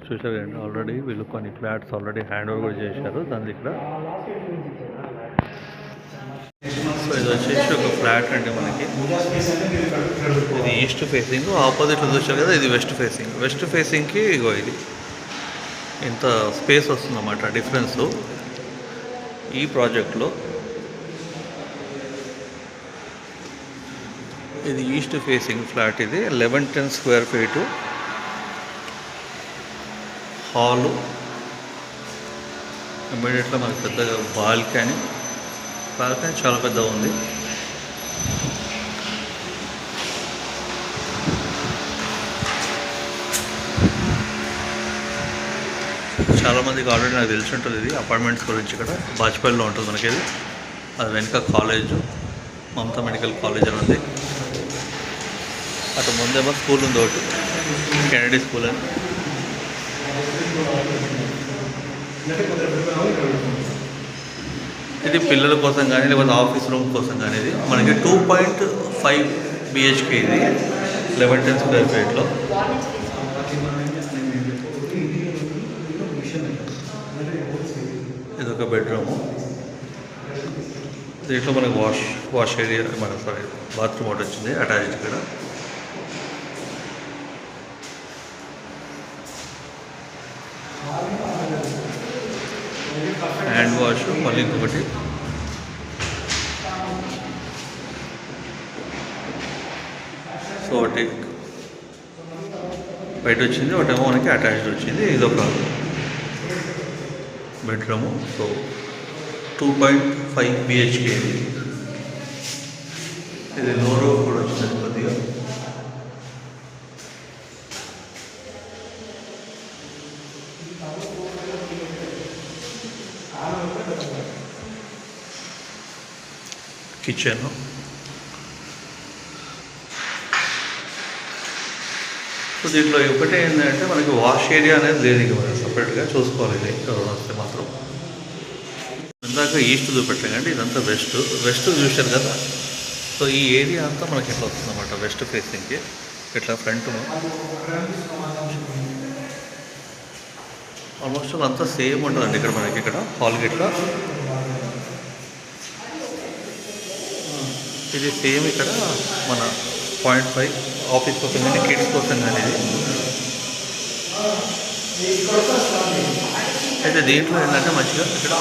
చూసారు కదండి, ఆల్రెడీ వీళ్ళు కొన్ని ఫ్లాట్స్ ఆల్రెడీ హ్యాండ్ ఓవర్ కూడా చేశారు. దాని ఇక్కడ సో ఇది వచ్చేసి ఒక ఫ్లాట్ అండి మనకి. ఇది ఈస్ట్ ఫేసింగ్, ఆపోజిట్లో చూసారు కదా ఇది వెస్ట్ ఫేసింగ్. వెస్ట్ ఫేసింగ్కి ఇగో ఇది ఇంత స్పేస్ వస్తుందన్నమాట డిఫరెన్స్ ఈ ప్రాజెక్ట్లో. ఇది ఈస్ట్ ఫేసింగ్ ఫ్లాట్. ఇది 1110 స్క్వేర్ ఫీటు హాలు. ఇమ్మీడియట్గా మనకు పెద్దగా బాల్కనీ చాలా పెద్దగా ఉంది. చాలామందికి ఆల్రెడీ నాకు తెలిసి ఉంటుంది ఇది అపార్ట్మెంట్స్ గురించి. ఇక్కడ బాజ్పేయిలో ఉంటుంది మనకి ఇది. అది వెనుక కాలేజు మమతా మెడికల్ కాలేజ్ అని ఉంది. అటు ముందేమో స్కూల్ ఉంది ఒకటి, కెనడీ స్కూల్ అని. ఇది పిల్లల కోసం కానీ లేకపోతే ఆఫీస్ రూమ్ కోసం కానీ ఇది మనకి 2.5 BHK. ఇది 1110 స్క్వేర్ ఫీట్లో. ఇది ఒక బెడ్రూము. దీంట్లో మనకు వాష్ ఏరియా బాత్రూమ్ ఒకటి వచ్చింది అటాచ్డ్. ఇక్కడ హ్యాండ్ వాష్, మళ్ళీ ఇంకొకటి సో ఒకటి బయట వచ్చింది, ఒకటేమో మనకి అటాచ్డ్ వచ్చింది. ఇదొక బెడ్రూము. So 2.5 BHK. ఇది లో రూఫ్ కూడా వచ్చింది కొద్దిగా. కిచెన్, సో దీంట్లో ఒకటే ఏంటంటే మనకి వాష్ ఏరియా అనేది లేదు. ఇక మనం సపరేట్గా చూసుకోవాలి. ఇది వస్తే మాత్రం ఇందాక ఈస్ట్ చూపెట్టాం, ఇదంతా వెస్ట్ చూశారు కదా. సో ఈ ఏరియా అంతా మనకి ఎట్లా వస్తుంది అన్నమాట వెస్ట్ ఫేసింగ్కి. ఇట్లా ఫ్రంట్ ఆల్మోస్ట్ అంతా సేమ్ ఉంటుందండి. ఇక్కడ మనకి ఇక్కడ హాల్కి ఇట్లా ఇది సేమ్. ఇక్కడ మన 0.5 ఆఫీస్ కోసం కానీ కిడ్స్ కోసం కానీ ఇది అయితే దీంట్లో ఏంటంటే మంచిగా ఇక్కడ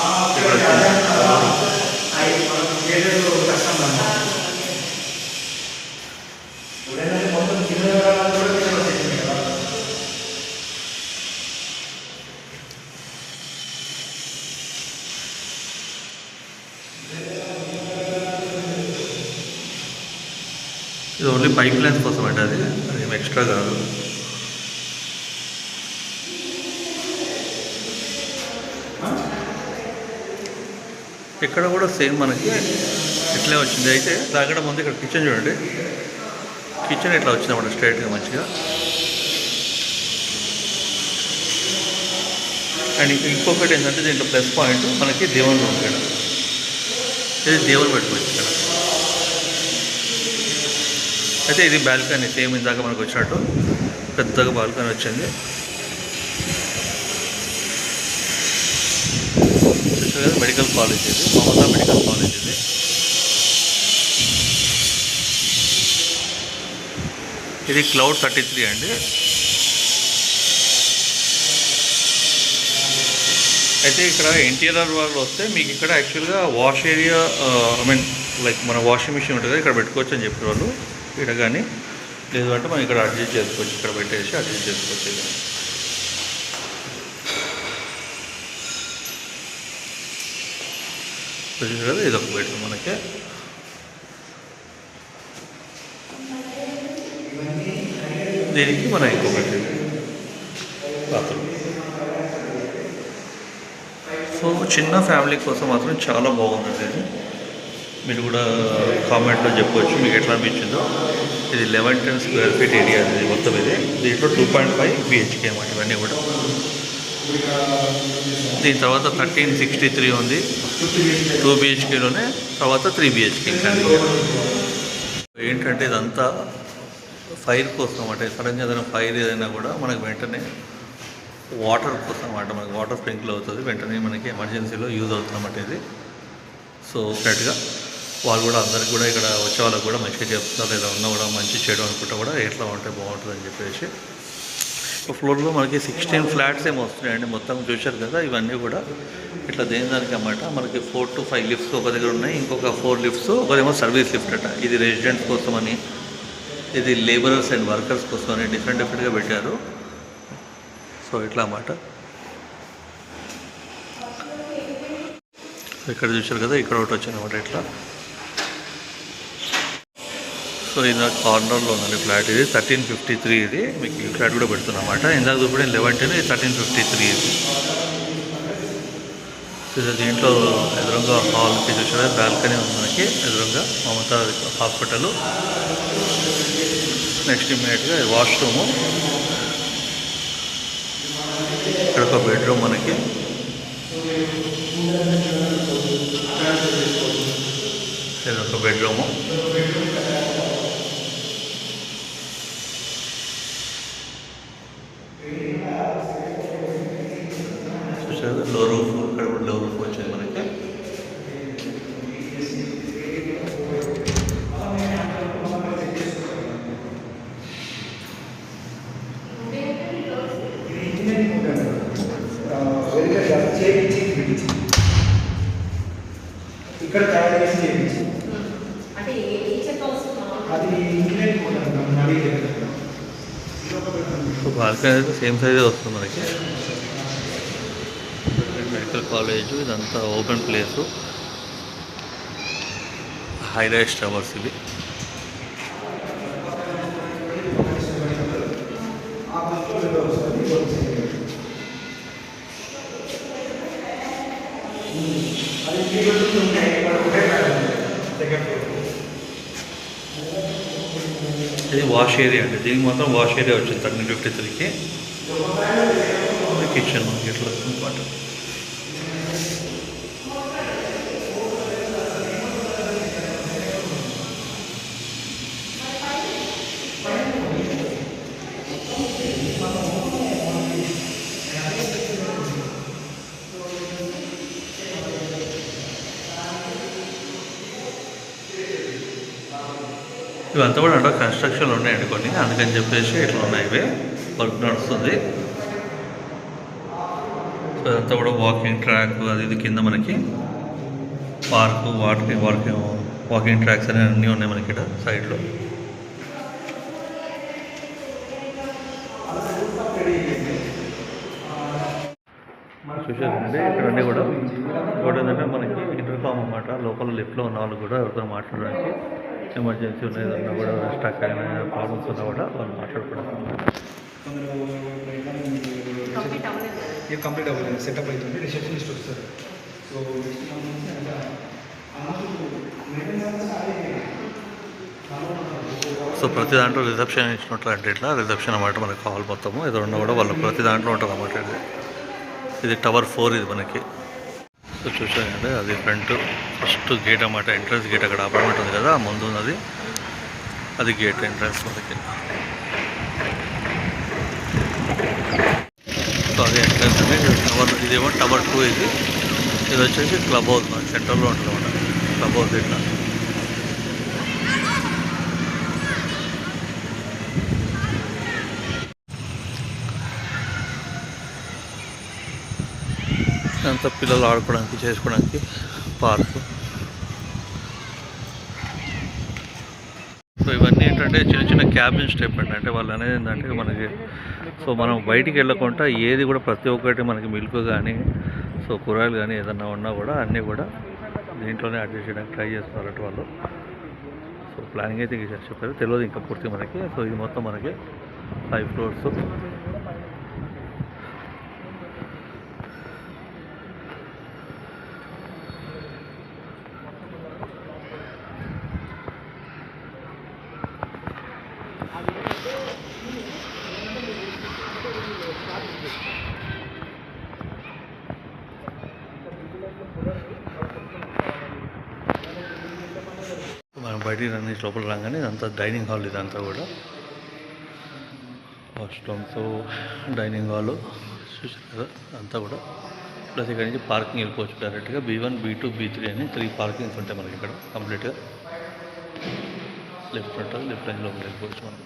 ఇది ఓన్లీ పైప్ లైన్స్ కోసం అండి. అది ఏం ఎక్స్ట్రా కాదు. ఇక్కడ కూడా సేమ్ మనకి ఇట్లే వచ్చింది. అయితే తాగడం ముందు ఇక్కడ కిచెన్ చూడండి. కిచెన్ ఇట్లా వచ్చింది అన్నమాట స్ట్రైట్గా మంచిగా. అండ్ ఇంకొకటి ఏంటంటే దీంట్లో ప్లస్ పాయింట్ మనకి దేవుని రూమ్. ఇక్కడ ఇది దేవుని పెట్టుకోవచ్చు ఇక్కడ. అయితే ఇది బాల్కనీ సేమ్ ఇందాక మనకు వచ్చినట్టు పెద్దగా బాల్కనీ వచ్చింది. చూసారు కదా మెడికల్ కాలేజ్. ఇది మమతా మెడికల్ కాలేజ్. ఇది క్లౌడ్ 33 అండి. అయితే ఇక్కడ ఇంటీరియర్ వాళ్ళు వస్తే మీకు ఇక్కడ యాక్చువల్గా వాష్ ఏరియా లైక్ మన వాషింగ్ మిషన్ ఉంటుంది కదా, ఇక్కడ పెట్టుకోవచ్చు అని చెప్పిన వాళ్ళు. ఇక్కడ కానీ లేదు అంటే మనం ఇక్కడ అడ్జస్ట్ చేసుకోవచ్చు. ఇక్కడ పెట్టేసి అడ్జస్ట్ చేసుకోవచ్చు. చూసారు కదా ఇది ఒక బెడ్రూమ్ మనకి. దీనికి మనం ఇంకొకటి బాత్రూమ్. సో చిన్న ఫ్యామిలీ కోసం మాత్రం చాలా బాగుందండి ఇది. మీరు కూడా కామెంట్లో చెప్పవచ్చు మీకు ఎట్లా అనిపించిందో. ఇది 1110 స్క్వేర్ ఫీట్ ఏరియా ఇది మొత్తం. ఇది దీంట్లో 2.5 BHK అన్నమాట ఇవన్నీ కూడా. దీని తర్వాత 1363 ఉంది 2 BHKలోనే. తర్వాత 3 BHK. ఇంకా ఏంటంటే ఇదంతా ఫైర్ కోసం అంటే సడన్గా ఏదైనా ఫైర్ ఏదైనా కూడా మనకు వెంటనే వాటర్ కోసం అన్నమాట, మనకి వాటర్ స్ప్రింకిల్ అవుతుంది, వెంటనే మనకి ఎమర్జెన్సీలో యూజ్ అవుతుందన్నమాట ఇది. సో కరెక్ట్గా వాళ్ళు కూడా అందరికి కూడా ఇక్కడ వచ్చే వాళ్ళకి కూడా మంచిగా చెప్తారు, లేదా ఉన్నా కూడా మంచి చేయడం అనుకుంటా కూడా ఎట్లా ఉంటే బాగుంటుందని చెప్పేసి. ఫ్లోర్లో మనకి 16 ఫ్లాట్స్ ఏమో వస్తున్నాయండి, మొత్తం చూశారు కదా. ఇవన్నీ కూడా ఇట్లా దేని దానికి అన్నమాట. మనకి 4 to 5 లిఫ్ట్స్ ఒక దగ్గర ఉన్నాయి, ఇంకొక 4 లిఫ్ట్స్ ఒకదేమో సర్వీస్ లిఫ్ట్ అట. ఇది రెసిడెంట్స్ కోసమని, ఇది లేబరర్స్ అండ్ వర్కర్స్ కోసమని డిఫరెంట్గా పెట్టారు. సో ఇట్లా అన్నమాట. ఇక్కడ చూశారు కదా, ఇక్కడ ఒకటి వచ్చింది అనమాట ఇట్లా. సో ఇది కార్నర్లో ఉందండి ఫ్లాట్, ఇది 1353. ఇది మీకు ఈ ఫ్లాట్ కూడా పెడుతున్నమాట. ఇందాక చూపడే 1110, ఇది 1353 ఇది. సో దీంట్లో ఎదురుగా హాల్కి చూసారా, బాల్కనీ ఉంది మనకి ఎదురుగా, మమతా హాస్పిటల్. నెక్స్ట్ ఇమ్మీడియట్గా వాష్రూము, ఇక్కడ ఒక బెడ్రూమ్ మనకి. ఇదొక బెడ్రూము. లో రూఫ్, ఇక్కడ కూడా లో రూఫ్ వచ్చింది మనకి. ఇక్కడ తయారు చేసి చేయించి అది ఇంజనీరింగ్ బాల్కనీ అయితే సేమ్ సైజే వస్తుంది మనకి. మెడికల్ కాలేజ్, ఇదంతా open place, high rise towers ఇవి. ఇది వాష్ ఏరియా అండి, దీనికి మాత్రం వాష్ ఏరియా వచ్చింది 1353కి. కిచెన్ ఇట్లా అనమాట. ఇవంతా కూడా అండర్ కన్స్ట్రక్షన్లో ఉన్నాయండి కొన్ని, అందుకని చెప్పేసి ఇట్లా ఉన్నాయి, ఇవే వర్క్ నడుస్తుంది. సో ఇదంతా కూడా వాకింగ్ ట్రాక్, అది ఇది కింద మనకి పార్కు, వాకింగ్ ట్రాక్స్ అనేవి అన్నీ ఉన్నాయి మనకి ఇక్కడ సైడ్లో. చూసారండి ఇక్కడ అన్నీ కూడా. ఇంకోటి ఏంటంటే మనకి ఇంటర్కామ్ అన్నమాట, లోపల లిఫ్ట్లో ఉన్న వాళ్ళు కూడా ఎవరితో మాట్లాడడానికి, ఎమర్జెన్సీ ఉన్నదన్నా కూడా, స్టక్ అయిన ప్రాబ్లమ్స్ ఉన్నా కూడా వాళ్ళు మాట్లాడుకోవడానికి కంప్లీట్ అవ్వలేదు, సెటప్ అవుతుంది, రిసెప్షనిస్ట్ వస్తారు. సో సో ప్రతి దాంట్లో రిసెప్షన్ ఇచ్చినట్లు అంటే ఇట్లా రిసెప్షన్ అన్నమాట మనకి. హాల్ మొత్తము ఎదురున్నా కూడా వాళ్ళు ప్రతి దాంట్లో ఉంటుంది అన్నమాట. ఇది టవర్ 4 ఇది మనకి. సో చూసానండి, అది ఫ్రంట్ ఫస్ట్ గేట్ అన్నమాట, ఎంట్రన్స్ గేట్. అక్కడ అపార్ట్మెంట్ ఉంది కదా, ముందు ఉన్నది అది గేట్ ఎంట్రన్స్ మనకి. సో అది ఎంట్రన్స్ అండి. టవర్, ఇదేమో టవర్ 2 ఇది. ఇది వచ్చేసి క్లబ్ హౌస్ మనకి సెంటర్లో ఉంటుంది అన్నమాట, క్లబ్ హౌస్ ఇట్లా. అంతా పిల్లలు ఆడుకోవడానికి, చేసుకోవడానికి పార్కు. సో ఇవన్నీ ఏంటంటే చిన్న చిన్న క్యాబిన్ స్టెప్ అండి. అంటే వాళ్ళు అనేది ఏంటంటే మనకి, సో మనం బయటికి వెళ్ళకుండా ఏది కూడా ప్రతి ఒక్కటి మనకి మిల్క్ కానీ, సో కూరగాయలు కానీ ఏదన్నా ఉన్నా కూడా అన్నీ కూడా దీంట్లోనే అడ్జస్ట్ చేయడానికి ట్రై చేస్తున్నారట వాళ్ళు. సో ప్లానింగ్ అయితే చెప్పారు, తెలియదు ఇంకా పూర్తి మనకి. సో ఇది మొత్తం మనకి 5 ఫ్లోర్స్. మనం బయటికి రన్ లోపల రాగానే ఇదంతా డైనింగ్ హాల్. ఇదంతా కూడా వాష్రూమ్స్, డైనింగ్ హాలు, చూసారు కదా అంతా కూడా ప్లస్ ఇక్కడ నుంచి పార్కింగ్ వెళ్ళిపోవచ్చు డైరెక్ట్గా B1 B2 B3 అని 3 పార్కింగ్స్ ఉంటాయి మనకి ఇక్కడ కంప్లీట్గా. లెఫ్ట్ ఉంటుంది, లెఫ్ట్ లైన్ లోపల వెళ్ళిపోవచ్చు మనం.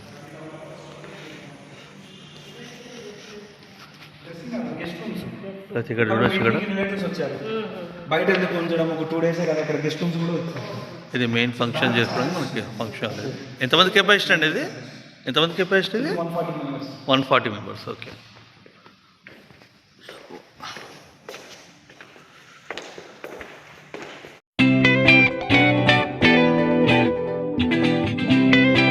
గెస్ట్ రూమ్స్ ప్లస్ ఇక్కడ చూడొచ్చు ఇక్కడ రిలేటివ్స్ వచ్చారు. బయట ఎందుకు ఉంచడం, ఒక 2 డేసే కదా, ఇక్కడ గెస్ట్ రూమ్స్ కూడా వచ్చారు. ఇది మెయిన్ ఫంక్షన్ చేసుకోవడానికి మనకి ఫంక్షన్ లేదు. ఎంతమంది కెపాసిటీ అండి ఇది? ఎంతమంది కెపాసిటీ ఇది? 140 మెంబర్స్. 140 మెంబర్స్. ఓకే.